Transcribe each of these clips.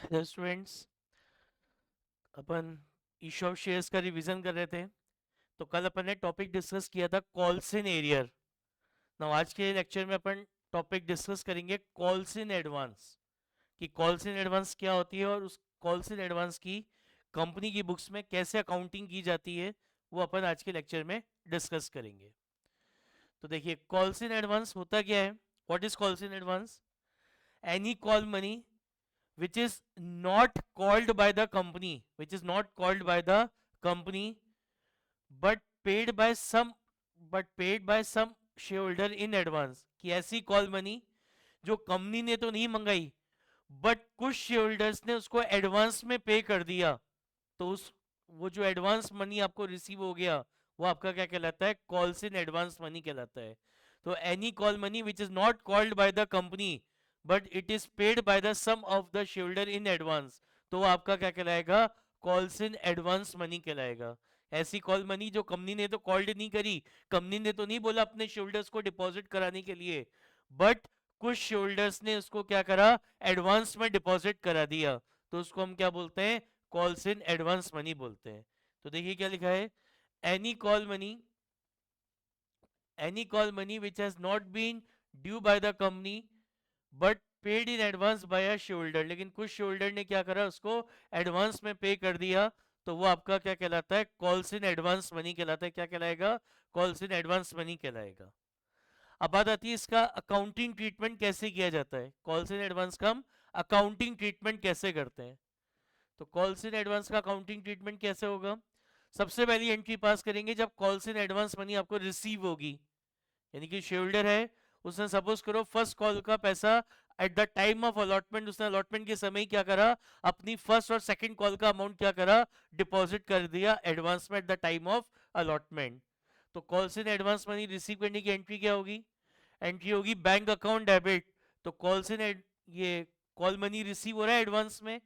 Hello students, अपन eShop shares का revision कर रहे थे। तो कल अपन ने टॉपिक डिस्कस किया था कॉल्स इन एरियर। ना आज के लेक्चर में अपन टॉपिक डिस्कस करेंगे कॉल्स इन एडवांस, कि कॉल्स इन एडवांस क्या होती है और उस कॉल्स इन एडवांस की कंपनी की बुक्स में कैसे अकाउंटिंग की जाती है, वो अपन आज के लेक्चर में डिस्कस करेंगे। तो देखिए, कॉल्स इन एडवांस होता क्या है। What is calls in advance? Any call money which is not called by the company, which is not called by the company, but paid by some but paid by some shareholder in advance। कि ऐसी call money जो company ने तो नहीं मंगाई, but कुछ share holders ने उसको एडवांस में पे कर दिया। तो उस वो जो एडवांस मनी आपको रिसीव हो गया, वो आपका क्या कहलाता है? कॉल्स इन एडवांस मनी कहलाता है। तो any call money which is not called by the company but it is paid by the sum of the share in advance, तो वो आपका क्या कहलाएगा? कॉल्स इन एडवांस मनी कहलाएगा। ऐसी कॉल मनी जो कंपनी ने तो कॉल्ड नहीं करी, कंपनी ने तो नहीं बोला अपने शेयरहोल्डर्स को डिपॉजिट कराने के लिए, बट कुछ शेयरहोल्डर्स ने उसको क्या करा? एडवांस में डिपॉजिट करा दिया। तो उसको हम क्या बोलते हैं? कॉल्स इन एडवांस मनी बोलते हैं। तो देखिए क्या लिखा है। Any call money, any call money which has not been due by the company but paid in advance by a shareholder, लेकिन कुछ शेयरहोल्डर ने क्या करा? उसको एडवांस में पे कर दिया। तो वो आपका क्या कहलाता है? कॉल्स इन एडवांस मनी कहलाता है। क्या कहलाएगा? कॉल्स इन एडवांस मनी कहलाएगा। अब बात आती है इसका अकाउंटिंग ट्रीटमेंट कैसे किया जाता है। कॉल्स इन एडवांस का हम अकाउंटिंग ट्रीटमेंट कैसे करते हैं? तो कॉल्स इन एडवांस का अकाउंटिंग ट्रीटमेंट कैसे होगा? सबसे पहली एंट्री पास करेंगे जब कॉल्स इन एडवांस मनी आपको रिसीव होगी। यानी कि शेयर होल्डर है, उसने सपोज करो फर्स्ट कॉल का पैसा eight the time of allotment, उसने अलॉटमेंट के समय क्या करा? अपनी फर्स्ट और सेकंड कॉल का अमाउंट क्या करा? डिपॉजिट कर दिया एडवांस में at the time of allotment. तो calls in advance money receive करने की एंट्री क्या होगी? एंट्री होगी बैंक अकाउंट डेबिट। तो कॉल्स इन ये कॉल मनी रिसीव हो रहा है एडवांस में,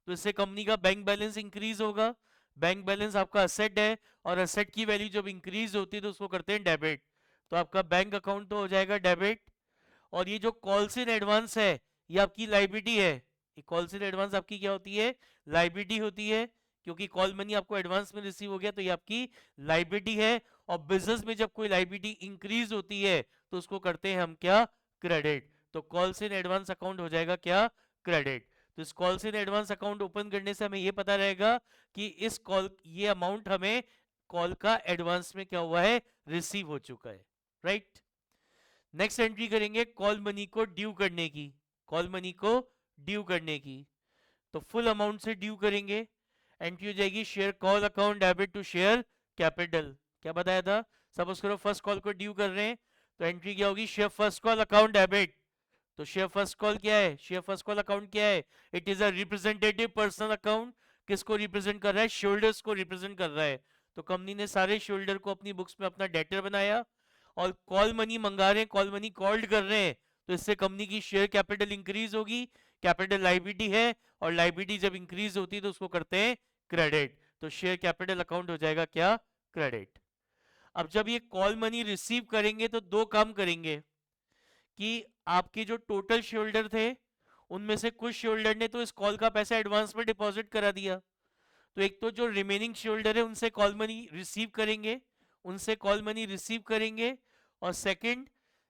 तो इससे कंपनी का बैंक बैलेंस इंक्रीज होगा। बैंक बैलेंस आपका असेट है, और असेट की वैल्यू जब इंक्रीज होती है तो उसको करते हैं डेबिट। तो आपका बैंक अकाउंट तो हो जाएगा डेबिट। और ये जो कॉल्स इन एडवांस है, ये आपकी लाइबिलिटी है। ये कॉल्स इन एडवांस आपकी क्या होती है? लाइबिलिटी होती है, क्योंकि कॉल मनी आपको एडवांस में रिसीव हो गया, तो ये आपकी लाइबिलिटी है। और बिजनेस में जब कोई लाइबिलिटी इंक्रीज होती है तो उसको करते हैं हम क्या? क्रेडिट। तो कॉल्स इन एडवांस अकाउंट हो जाएगा क्या? क्रेडिट। तो इस calls in advance account open करने से हमें ये पता रहेगा कि इस कॉल ये अमाउंट हमें कॉल का एडवांस में क्या हुआ है? रिसीव हो चुका है। राइट। नेक्स्ट एंट्री करेंगे कॉल मनी को ड्यू करने की। कॉल मनी को ड्यू करने की, तो फुल अमाउंट से ड्यू करेंगे। एंट्री हो जाएगी share call account debit to share capital. क्या बताया था? सपोज करो फर्स्ट कॉल को ड्यू कर रहे हैं, तो एंट्री क्या होगी? Share first call account debit. तो शेयर फर्स्ट कॉल क्या है? शेयर फर्स्ट कॉल अकाउंट क्या है? It is a representative personal account. किसको रिप्रेजेंट कर रहा है? शोल्डर्स को रिप्रेजेंट कर रहा है। तो कंपनी ने सारे शोल्डर को अपनी बुक्स में अपना डेटर बनाया, और कॉल मनी मंगा रहे हैं, कॉल मनी कॉल्ड कर रहे हैं, तो इससे कंपनी की शेयर कैपिटल इंक्रीज होगी। कैपिटल लाइबिलिटी है, और लाइबिलिटी जब इंक्रीज होती है तो उसको करते हैं क्रेडिट। तो शेयर कैपिटल अकाउंट हो जाएगा क्या? क्रेडिट। अब जब ये कॉल मनी रिसीव करेंगे तो दो काम करेंगे, कि आपके जो टोटल शेयर होल्डर थे उनमें से कुछ शेयर होल्डर ने तो इस कॉल का पैसा एडवांस में डिपॉजिट करा दिया। तो एक तो जो रिमेनिंग शेयर होल्डर है उनसे कॉल मनी रिसीव करेंगे, उनसे कॉल मनी रिसीव करेंगे। और सेकंड,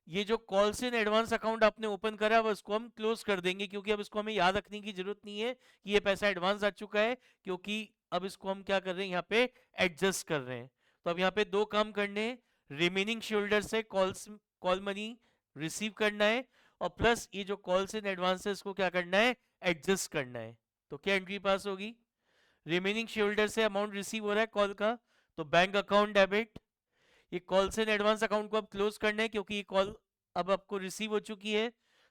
ये जो कॉल्स इन एडवांस अकाउंट आपने ओपन करा है उसको हम क्लोज कर देंगे, क्योंकि अब इसको हमें याद रखने की जरूरत नहीं है कि ये पैसा एडवांस आ चुका है, क्योंकि अब इसको हम क्या कर रहे हैं? यहाँ पे एडजस्ट कर रहे हैं। तो अब यहाँ पे दो काम करने हैं। रिमेनिंग शेयर होल्डर से कॉल मनी रिसीव करना है, और प्लस ये जो कॉल्स इन एडवांस है इसको क्या करना है? एडजस्ट करना है। तो क्या एंट्री पास होगी? रिमेनिंग शेयर होल्डर से अमाउंट रिसीव हो रहा है कॉल का, तो बैंक अकाउंट डेबिट। ये कॉल्स इन एडवांस अकाउंट को अब क्लोज करना है, क्योंकि ये कॉल अब आपको रिसीव हो चुकी है।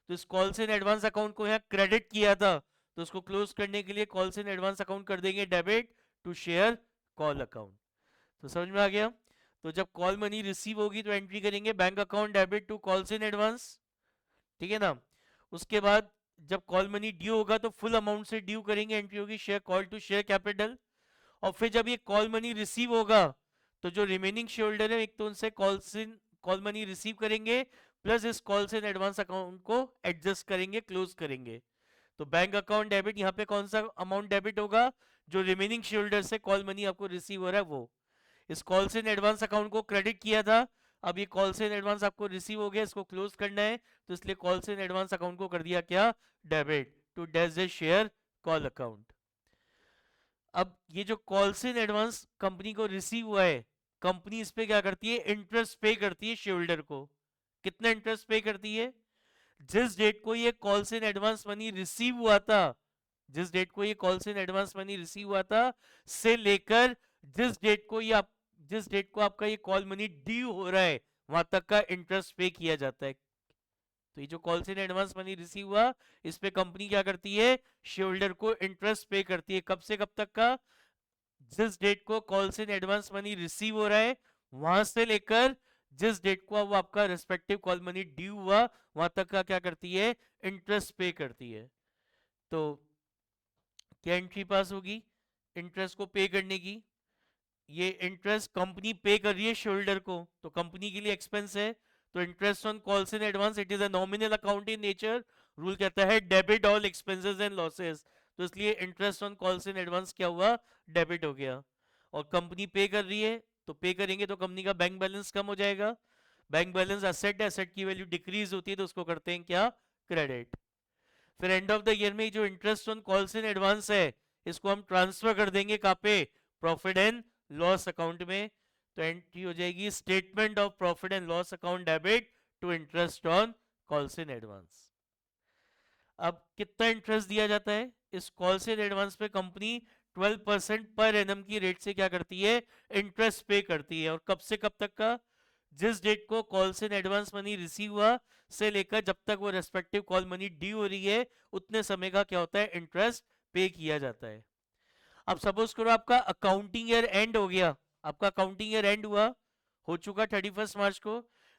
तो इस कॉल्स इन एडवांस अकाउंट को यहाँ क्रेडिट किया था, तो उसको क्लोज करने के लिए कॉल्स इन एडवांस अकाउंट कर देंगे debit to share call account. तो समझ में आ गया? तो जब कॉल मनी रिसीव होगी तो एंट्री करेंगे bank account debit to calls in advance. ठीक है ना? उसके बाद जब कॉल मनी ड्यू होगा तो फुल अमाउंट से ड्यू करेंगे, एंट्री होगी share call to share capital. और फिर जब ये कॉल मनी रिसीव होगा तो जो रिमेनिंग शेयर होल्डर है एक तो उनसे कॉल मनी रिसीव करेंगे, प्लस इस कॉल्स इन एडवांस अकाउंट को एडजस्ट करेंगे, क्लोज करेंगे। तो बैंक अकाउंट डेबिट, यहाँ पे कौन सा अमाउंट डेबिट होगा? जो रिमेनिंग शेयर होल्डर से कॉल मनी आपको रिसीव हो रहा है वो। इस कॉल्स इन एडवांस अकाउंट को क्रेडिट किया था, अब ये कॉल्स इन एडवांस आपको रिसीव हो गया, इसको क्लोज करना है, तो इसलिए कॉल्स इन एडवांस अकाउंट को कर दिया क्या? Debit to dash the share call account. अब ये जो कॉल्स इन एडवांस कंपनी को रिसीव हुआ है, कंपनी इस पे क्या करती है? इंटरेस्ट पे करती है शेयर होल्डर को। कितना इंटरेस्ट पे करती है? जिस डेट को ये calls in advance money receive हुआ था, जिस डेट को ये calls in advance money receive हुआ था से लेकर जिस डेट को ये जिस डेट को आपका ये कॉल मनी ड्यू हो रहा है वहां तक का इंटरेस्ट पे किया जाता है। तो ये जो calls in advance money receive हुआ, इस पे कंपनी क्या करती है? शेयर होल्डर को इंटरेस्ट पे करती है। कब से कब तक का? जिस डेट को calls in advance money receive हो रहा है वहां से लेकर जिस डेट को वो आपका रेस्पेक्टिव कॉल मनी ड्यू हुआ वहां तक का क्या करती है? इंटरेस्ट पे करती है। तो क्या एंट्री पास होगी इंटरेस्ट को पे करने की? ये इंटरेस्ट कंपनी पे कर रही है शेयर को, तो कंपनी के लिए एक्सपेंस है। तो interest on calls in advance it is a nominal account in nature. Rule कहता है debit all expenses and losses, तो इसलिए interest on calls in advance क्या हुआ? डेबिट हो गया। और कंपनी पे कर रही है, तो पे करेंगे तो कंपनी का बैंक बैलेंस कम हो जाएगा। बैंक बैलेंस एसेट है, एसेट की वैल्यू डिक्रीज होती है, तो उसको करते हैं क्या? क्रेडिट। फिर एंड ऑफ द ईयर में जो interest on calls in advance है इसको हम ट्रांसफर कर देंगे कहाँ पे? प्रॉफिट एंड लॉस अकाउंट में। तो एंट्री हो जाएगी statement of profit and loss account debit to interest on calls in advance. अब कितना इंटरेस्ट दिया जाता है इस कॉल्स इन एडवांस पे? कंपनी 12% पर एनम की रेट से क्या करती है? इंटरेस्ट पे करती है। और कब से कब तक का? जिस डेट को calls in advance money receive हुआ से लेकर जब तक वो रेस्पेक्टिव कॉल मनी ड्यू हो रही है उतने समय का क्या होता है? इंटरेस्ट पे किया जाता है। अब सपोज करो आपका अकाउंटिंग ईयर एंड हो गया, आपका अकाउंटिंग ईयर एंड हुआ, हो चुका 31 मार्च को,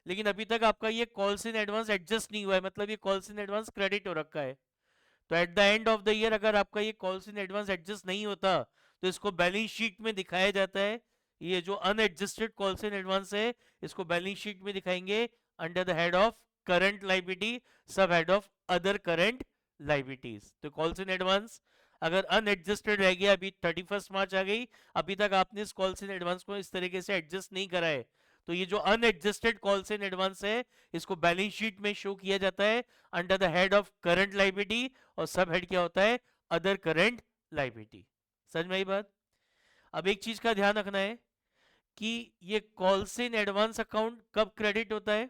लेकिन अभी तक आपका ये कॉल्स इन एडवांस एडजस्ट नहीं हुआ है, मतलब ये कॉल्स इन एडवांस क्रेडिट हो रखा है। तो at the end of the year अगर आपका ये कॉल्स इन एडवांस एडजस्ट नहीं होता तो इसको बैलेंस शीट में दिखाया जाता है। ये जो अनएडजस्टेड कॉल्स इन एडवांस है इसको बैलेंस शीट में दिखाएंगे under the head of current liability, sub head of other current liabilities. तो कॉल्स इन एडवांस अगर अनएडजस्टेड रह गया, अभी 31 मार्च आ गई, अभी तक आपने इस कॉल्स इन एडवांस को इस तरीके से एडजस्ट नहीं करा है, तो ये जो अनएडजस्टेड कॉल्स इन एडवांस है इसको बैलेंस शीट में शो किया जाता है under the head of current liability, और सब हेड क्या होता है? Other current liability. समझ में आई बात? अब एक चीज का ध्यान रखना है कि ये कॉल्स इन एडवांस अकाउंट कब क्रेडिट होता है?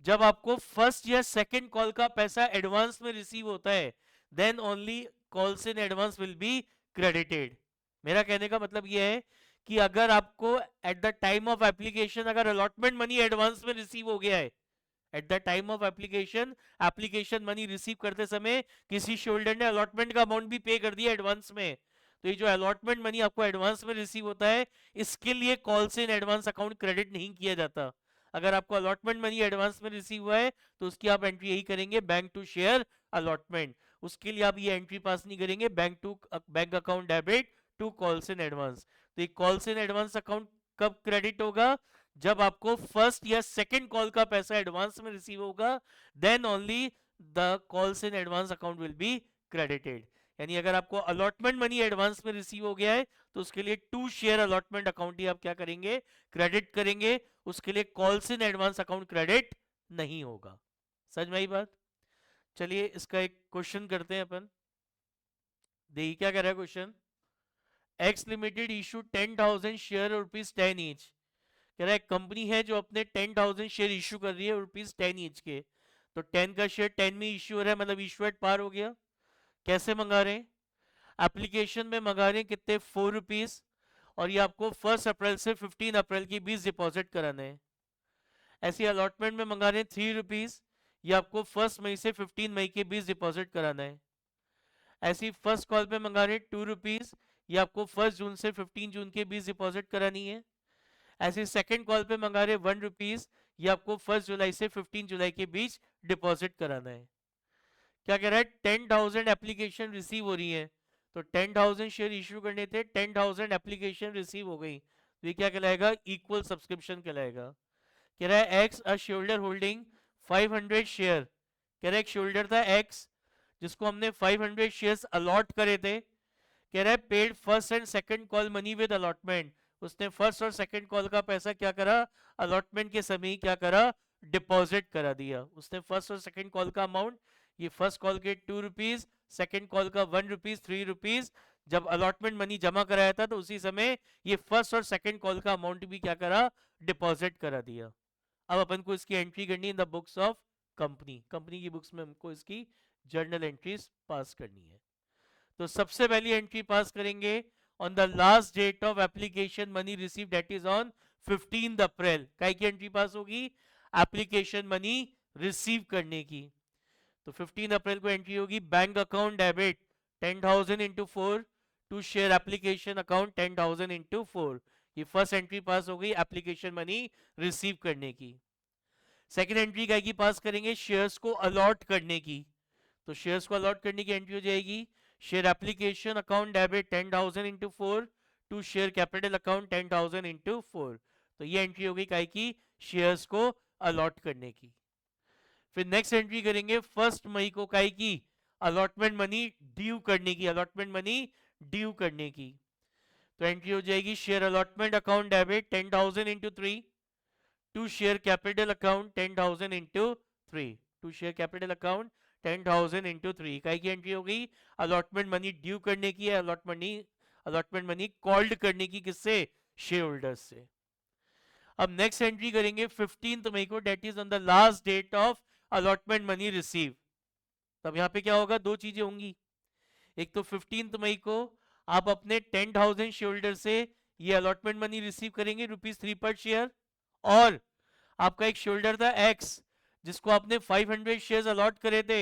जब आपको फर्स्ट या सेकंड कॉल का पैसा एडवांस में रिसीव होता है, then only calls in advance will be credited. मेरा कहने का मतलब यह है कि अगर आपको at the time of application अगर अलॉटमेंट मनी एडवांस में रिसीव हो गया है, at the time of application, application money receive करते समय किसी शोल्डर ने अलॉटमेंट का अमाउंट भी पे कर दिया एडवांस में, तो ये जो अलॉटमेंट मनी आपको एडवांस में रिसीव होता है इसके लिए calls in advance account credit नहीं किया जाता। अगर आपको अलॉटमेंट मनी एडवांस में रिसीव हुआ है तो उसकी आप एंट्री यही करेंगे, बैंक टू शेयर अलॉटमेंट। उसके लिए आप ये एंट्री पास नहीं करेंगे, bank account debit to calls in advance. तो ये कॉल्स इन एडवांस अकाउंट कब क्रेडिट होगा? जब आपको फर्स्ट या सेकंड कॉल का पैसा एडवांस में रिसीव होगा, then only the calls in advance account will be credited. यानी अगर आपको अलॉटमेंट मनी एडवांस में रिसीव हो गया है तो उसके लिए टू शेयर अलॉटमेंट अकाउंट ही आप क्या करेंगे? क्रेडिट करेंगे। उसके लिए calls in advance account credit नहीं होगा। समझ में आई बात? चलिए इसका एक क्वेश्चन करते हैं अपन। देखिए क्या कह रहा है question. X limited issue 10,000 share ₹10 each. कह रहा है कंपनी है जो अपने 10,000 शेयर इशू कर रही है ₹10 ईच के, तो 10 का शेयर 10 में इशू हो रहा है, मतलब इशू एट पार हो गया। कैसे मंगा रहे हैं? एप्लीकेशन में मंगा रहे हैं कितने? ₹4, और ये आपको 1 अप्रैल से 15 अप्रैल के बीच डिपॉजिट कराना है। ऐसे अलॉटमेंट में मंगा रहे हैं ₹3, ये आपको 1 मई से 15 मई के बीच डिपॉजिट कराना है। ऐसी फर्स्ट कॉल पे मंगा रहे हैं ₹2, ये आपको 1 जून से 15 जून के बीच डिपॉजिट करानी है। ऐसे सेकंड कॉल पे मंगा रहे ₹1, ये आपको 1 जुलाई से 15 जुलाई के बीच डिपॉजिट कराना है। क्या कह रहा है? 10,000 एप्लीकेशन रिसीव हो रही है, तो 10,000 शेयर इश्यू करने थे, 10,000 एप्लीकेशन रिसीव हो गई, तो ये क्या कहलाएगा? इक्वल सब्सक्रिप्शन कहलाएगा। कह रहा है x a share holding 500 share. कह रहा है एक शेयर था एक्स, जिसको हमने 500 शेयर्स अलॉट करे थे, कह रहा है paid first and second call money with allotment. उसने फर्स्ट और सेकंड कॉल का पैसा क्या करा, अलॉटमेंट के समय क्या करा, डिपॉजिट करा दिया। उसने फर्स्ट और सेकंड कॉल का अमाउंट, ये फर्स्ट कॉल के 2 रुपीज, सेकंड कॉल का 1 रुपीज, 3 रुपीज, जब अलॉटमेंट मनी जमा कराया था तो उसी समय ये फर्स्ट और सेकंड कॉल का अमाउंट भी क्या करा, डिपॉजिट करा दिया। अब अपन को इसकी एंट्री करनी है in the books of company. Company की बुक्स में हमको इसकी जर्नल एंट्रीज पास करनी है। तो सबसे पहली एंट्री पास करेंगे on the last date of application money receive, that is on 15 April. काय की एंट्री पास होगी, एप्लीकेशन मनी रिसीव करने की। तो 15 अप्रैल को एंट्री होगी bank account debit 10,000 into 4 to share application account 10,000 into 4। ये फर्स्ट एंट्री पास हो गई एप्लीकेशन मनी रिसीव करने की। सेकेंड एंट्री काय की पास करेंगे, शेयर्स को अलॉट करने की। तो शेयर्स को अलॉट करने की एंट्री हो जाएगी, share application account debit 10,000 into 4 to share capital account 10,000 into 4। तो ये एंट्री होगी काय की, शेयर्स को अलॉट करने की। फिर नेक्स्ट एंट्री करेंगे 1 मई को काय की, अलॉटमेंट मनी ड्यू करने की, अलॉटमेंट मनी ड्यू करने की। तो एंट्री हो जाएगी share allotment account debit 10,000 into 3 to share capital account 10,000 into 3 to share capital account 10,000 into 3। काय की एंट्री हो गई, अलॉटमेंट मनी ड्यू करने की है, अलॉटमेंट मनी कॉल्ड करने की, किससे, शेयर होल्डर्स से। अब नेक्स्ट एंट्री करेंगे 15 मई को, date is on the last date of allotment money receive. तब यहाँ पे क्या होगा, दो चीजें होंगी। एक तो 15 मई को आप अपने 10,000 शेयर होल्डर से ये अलॉटमेंट मनी रिसीव करेंगे ₹3 पर शेयर, और आपका एक शेयर होल्डर था एक्स जिसको आपने 500 शेयर्स अलॉट करे थे,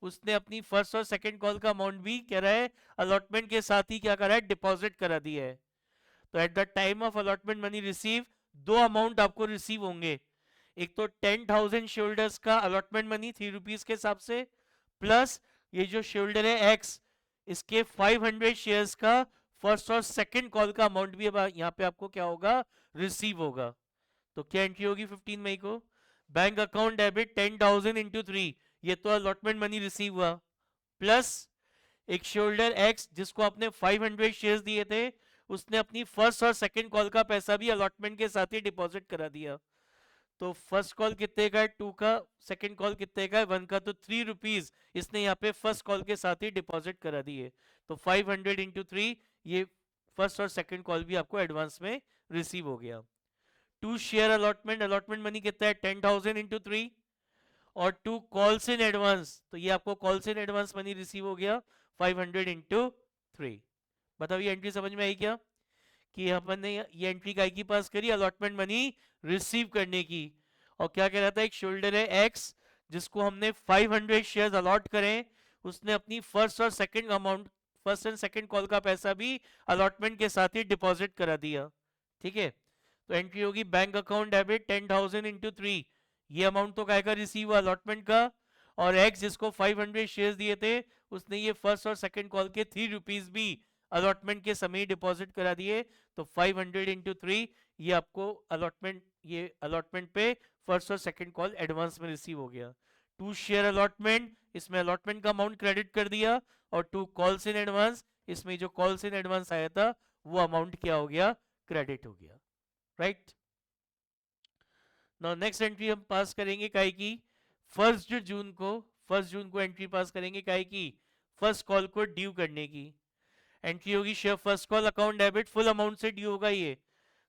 उसने अपनी फर्स्ट और सेकंड कॉल का अमाउंट भी कह रहा है अलॉटमेंट के साथ ही क्या करा है, डिपॉजिट करा दिया है। तो eight the time of allotment money receive दो अमाउंट आपको रिसीव होंगे, एक तो 10,000 शेयर होल्डर्स का अलॉटमेंट मनी 3 रुपीज के हिसाब से, प्लस ये जो शेयर होल्डर है एक्स, इसके 500 शेयर्स का फर्स्ट और सेकंड कॉल का अमाउंट भी अब यहाँ पे आपको क्या होगा, रिसीव होगा। तो क्या एंट्री होगी 15 मई को, बैंक अकाउंट डेबिट 10,000 इंटू 3, ये तो अलॉटमेंट मनी रिसीव हुआ, प्लस एक शेयर होल्डर एक्स जिसको आपने 500 शेयर्स दिए थे, उसने अपनी फर्स्ट और सेकंड कॉल का पैसा भी अलॉटमेंट के साथ ही डिपॉजिट करा दिया। तो फर्स्ट कॉल कितने का है, 2 का, सेकंड कॉल कितने का है, 1 का, तो 3 रुपीज इसने यहाँ पे फर्स्ट कॉल के साथ ही डिपॉजिट करा दिए। तो 500 इंटू 3, ये फर्स्ट और सेकंड कॉल भी आपको एडवांस में रिसीव हो गया। To share allotment, allotment money कितना है 10,000 इंटू 3, और टू कॉल्स इन एडवांस, तो ये आपको calls in advance money receive हो गया 500 इंटू 3। बताओ ये एंट्री समझ में आई क्या, कि अपन ने ये एंट्री काय की पास करी, अलॉटमेंट मनी रिसीव करने की। और क्या कह रहा था, एक शोल्डर है एक्स जिसको हमने 500 शेयर्स अलॉट करें, उसने अपनी फर्स्ट और second amount, first and second call का पैसा भी अलॉटमेंट के साथ ही डिपॉजिट करा दिया। ठीक है, तो एंट्री होगी बैंक अकाउंट डेबिट 10,000 इंटू 3, ये अमाउंट तो काय का रिसीव हुआ, अलॉटमेंट का, और एक्स जिसको 500 शेयर्स दिए थे, उसने ये फर्स्ट और सेकंड कॉल के 3 रुपीज भी अलॉटमेंट के समय डिपॉजिट करा दिए। तो 500 इंटू 3, ये आपको अलॉटमेंट, ये अलॉटमेंट पे फर्स्ट और सेकंड कॉल एडवांस में रिसीव हो गया। टू शेयर अलॉटमेंट, इसमें अलॉटमेंट का अमाउंट क्रेडिट कर दिया, और टू कॉल्स इन एडवांस, इसमें जो कॉल्स इन एडवांस आया था वो अमाउंट क्या हो गया, क्रेडिट हो गया। राइट, नाउ नेक्स्ट एंट्री हम पास करेंगे काय की, 1 जून को, 1 जून को एंट्री पास करेंगे काय की, फर्स्ट कॉल को ड्यू करने की। एंट्री होगी share first call account debit, full amount से ड्यू होगा ये,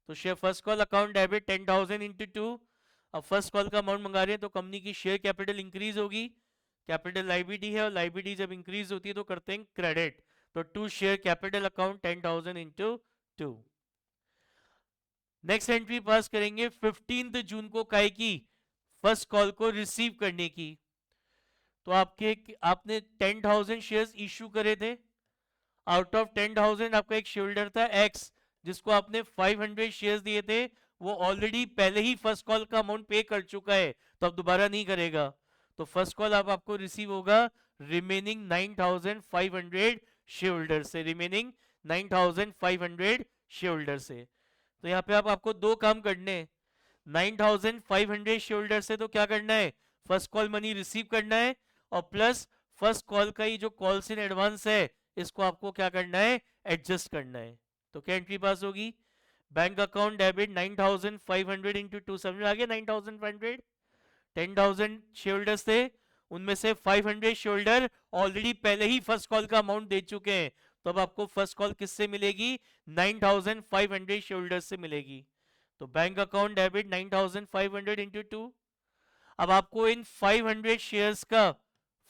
तो share first call account debit 10,000 into 2। अब फर्स्ट कॉल का अमाउंट मंगा रहे हैं तो कंपनी की शेयर कैपिटल इंक्रीज होगी, कैपिटल लाइबिलिटी है और लाइबिलिटी जब इंक्रीज होती है तो करते हैं क्रेडिट, तो to share capital account 10,000 into 2। Next entry pass करेंगे 15 जून को काय की, फर्स्ट कॉल को रिसीव करने की। तो आपने 10,000 शेयर्स इशू करे थे, आउट ऑफ 10,000 आपका एक शेयर होल्डर था एक्स जिसको आपने 500 शेयर्स दिए थे, वो ऑलरेडी पहले ही फर्स्ट कॉल का अमाउंट पे कर चुका है, तो अब दोबारा नहीं करेगा। तो फर्स्ट कॉल अब आपको रिसीव होगा रिमेनिंग 9,500 शेयर होल्डर से, रिमेनिंग 9,500 शेयर होल्डर से। तो यहाँ पे आपको दो काम करने हैं, 9,500 शेयर होल्डर से तो क्या करना है, फर्स्ट कॉल मनी रिसीव करना है, और प्लस फर्स्ट कॉल का ही जो कॉल्स इन एडवांस है इसको आपको क्या करना है, एडजस्ट करना है। तो क्या एंट्री पास होगी, बैंक अकाउंट डेबिट 9500 इंटू 2, समझ में आ गया, 9500, 10,000 शेयरहोल्डर्स थे, उनमें से 500 शेयरहोल्डर ऑलरेडी पहले ही फर्स्ट कॉल का अमाउंट दे चुके हैं, तो अब आपको फर्स्ट कॉल किससे मिलेगी, 9500 शेयरहोल्डर्स से मिलेगी। तो बैंक अकाउंट डेबिट 9500 इंटू 2। अब आपको इन 500 शेयर्स का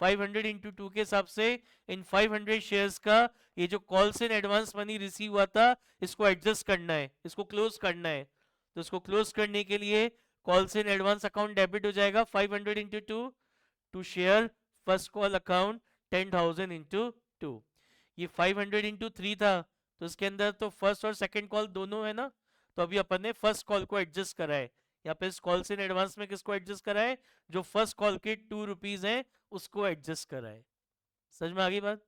500 इंटू 2 के हिसाब से इन 500 शेयर्स का ये जो calls in advance money receive हुआ था इसको एडजस्ट करना है, इसको क्लोज करना है। तो इसको क्लोज करने के लिए calls in advance account debit हो जाएगा 500 into 2 to share first call account 10,000 into 2। ये 500 इंटू 3 था, तो इसके अंदर तो फर्स्ट और सेकंड कॉल दोनों है ना, तो अभी अपन ने फर्स्ट कॉल को एडजस्ट करा है। यहाँ पे इस कॉल्स इन एडवांस में किसको एडजस्ट करा है, जो फर्स्ट कॉल के 2 रुपीज हैं उसको एडजस्ट करा है। समझ में आ गई बात।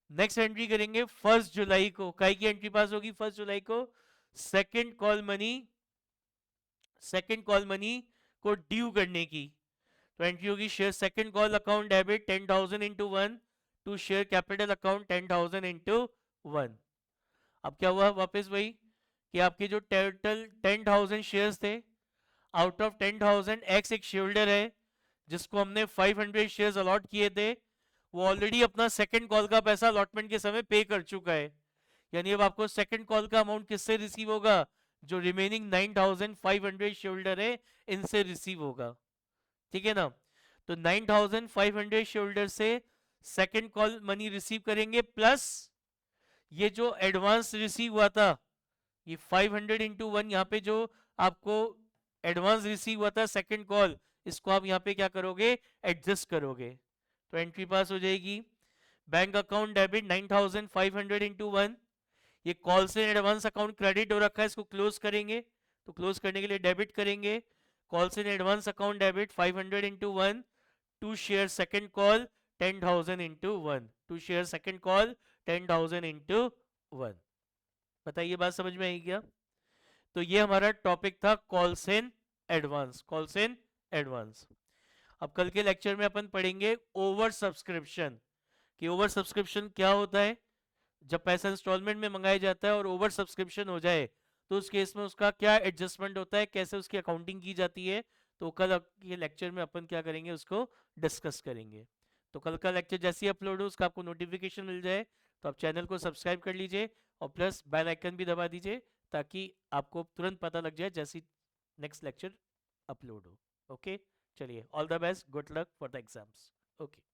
नेक्स्ट एंट्री करेंगे 1 जुलाई को, काई की एंट्री पास होगी 1 जुलाई को, सेकंड कॉल मनी को ड्यू करने की। तो एंट्री होगी share second call account debit 10,000 into 1 to share capital account 10,000 into 1। अब क्या हुआ, वापस वही कि आपके जो टोटल 10,000 शेयर्स थे, आउट ऑफ 10,000 एक्स एक शेयर होल्डर है जिसको हमने 500 शेयर्स अलॉट किए थे, वो ऑलरेडी अपना सेकंड कॉल का पैसा अलॉटमेंट के समय पे कर चुका है। यानी अब आपको सेकंड कॉल का अमाउंट किससे रिसीव होगा, जो रिमेनिंग 9,500 शेयर होल्डर है इनसे रिसीव होगा। ठीक है ना। तो 9,500 शेयर होल्डर से सेकंड कॉल मनी रिसीव करेंगे, प्लस ये जो एडवांस रिसीव हुआ था, ये 500 इंटू 1 यहाँ पे जो आपको एडवांस रिसीव हुआ था सेकंड कॉल, इसको आप यहाँ पे क्या करोगे, एडजस्ट करोगे। तो एंट्री पास हो जाएगी बैंक अकाउंट डेबिट 9,500 इंटू 1। ये कॉल से एडवांस अकाउंट क्रेडिट हो रखा है, इसको क्लोज करेंगे। तो क्लोज करने के लिए डेबिट करेंगे, कॉल से advance account debit 500 into 1 to share second call 10,000 into 1 to share second call 10,000 into 1। बताइए बात समझ में आई क्या। तो ये हमारा टॉपिक था कॉल्स इन एडवांस। अब कल के लेक्चर में अपन पढ़ेंगे ओवर सब्सक्रिप्शन, कि ओवर सब्सक्रिप्शन क्या होता है, जब पैसा इंस्टॉलमेंट में मंगाया जाता है और ओवर सब्सक्रिप्शन हो जाए तो उस केस में उसका क्या एडजस्टमेंट होता है, कैसे उसकी अकाउंटिंग की जाती है। तो कल के लेक्चर में अपन क्या करेंगे, उसको डिस्कस करेंगे। तो कल का लेक्चर जैसे ही अपलोड हो उसका आपको नोटिफिकेशन मिल जाए, तो आप चैनल को सब्सक्राइब कर लीजिए और प्लस बेल आइकन भी दबा दीजिए, ताकि आपको तुरंत पता लग जाए जैसे नेक्स्ट लेक्चर अपलोड हो। ओके, चलिए, all the best, good luck for the exams. Okay.